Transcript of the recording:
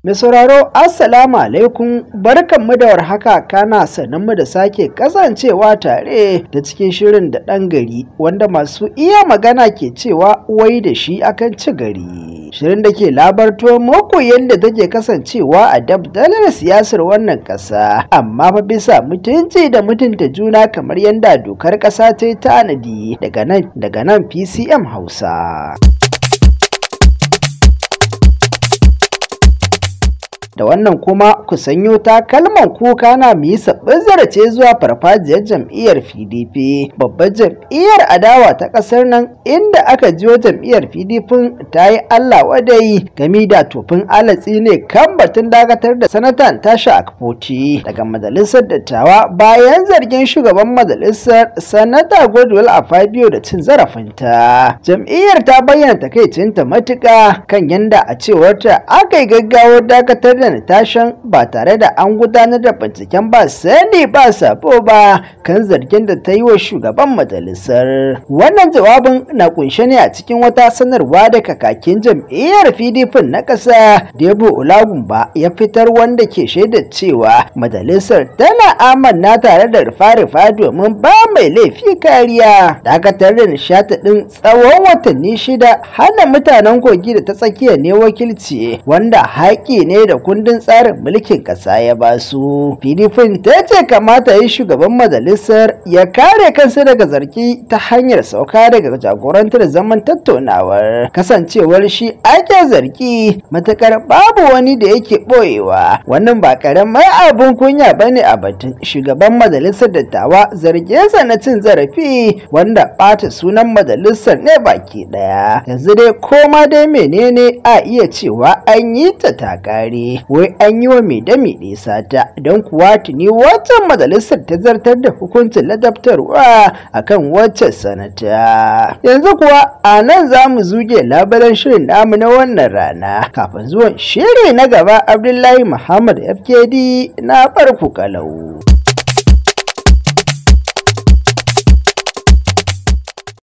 Mai sauraro Assalamu alaikum, barkanmu da warhaka, kana sananmu da sake kasancewa tare da cikin shirin da ɗan gari wanda masu iya magana ke cewa wai da shi akan ci gari. Shirin da ke labarto muku yadda take kasancewa a dabdalar siyasar wannan ƙasa, amma fa bisa mutunci da mutunta juna kamar yadda dokar ƙasa ta yi tanadi daga nan PCM Hausa. Da wannan kuma ku sanyo takalman kuka na mu yi sabbin zarace zuwa farfajiyar jam'iyyar PDP, babbar jam'iyyar adawa ta ƙasar nan, inda aka jiyo jam'iyyar PDP ta yi Allah wadai game da tofin alatsi ne kan batun dakatar da sanatan Tasha Akpoti daga majalisar dattawa bayan zargin shugaban majalisar sanata Godwin Akpabio da cin zarafinta. Jam'iyyar ta bayyana takaicinta matuƙa kan yanda a cewarta aka yi gaggawar dakatar da Natashan ba tare da an gudanar da binciken ba sani ba sabo ba kan zargin da ta yi wa shugaban majalisar. Wannan jawabin na kunshe ne a cikin wata sanarwa da kakakin jam'iyyar PDP na ƙasa Debo Olagumba ya fitar, wanda ke shaida cewa majalisar tana amanna tare da rufa-rufa domin ba mai laifi kariya. Dakatar da Nishata ɗin tsawon watanni 6 hana mutanen Kogi da ta tsakiya ne wakilci, wanda haƙi ne da kundin tsarin mulkin ƙasa ya ba su. PDP ta ce kamata yi shugaban majalisar ya kare kansa daga zargi ta hanyar sauka daga jagorantar zaman tattaunawar, kasancewar shi ake zargi matakar babu wani da yake boyewa. Wannan ba karamin abun kunya bane a batun shugaban majalisar dattawa, zarginsa na cin zarafi wanda ɓata sunan majalisar ne baki ɗaya. Yanzu dai koma dai menene a iya cewa an yi ta takare, wai an yi wa mai da mai sata, don kuwa tuni waccan majalisar ta zartar da hukuncin ladabtarwa akan waccan sanata. Yanzu kuwa a nan za mu zuge labaran shirin namu na wannan rana. Kafin zuwan shiri na gaba, Abdullahi Muhammad FKD na barku kalau.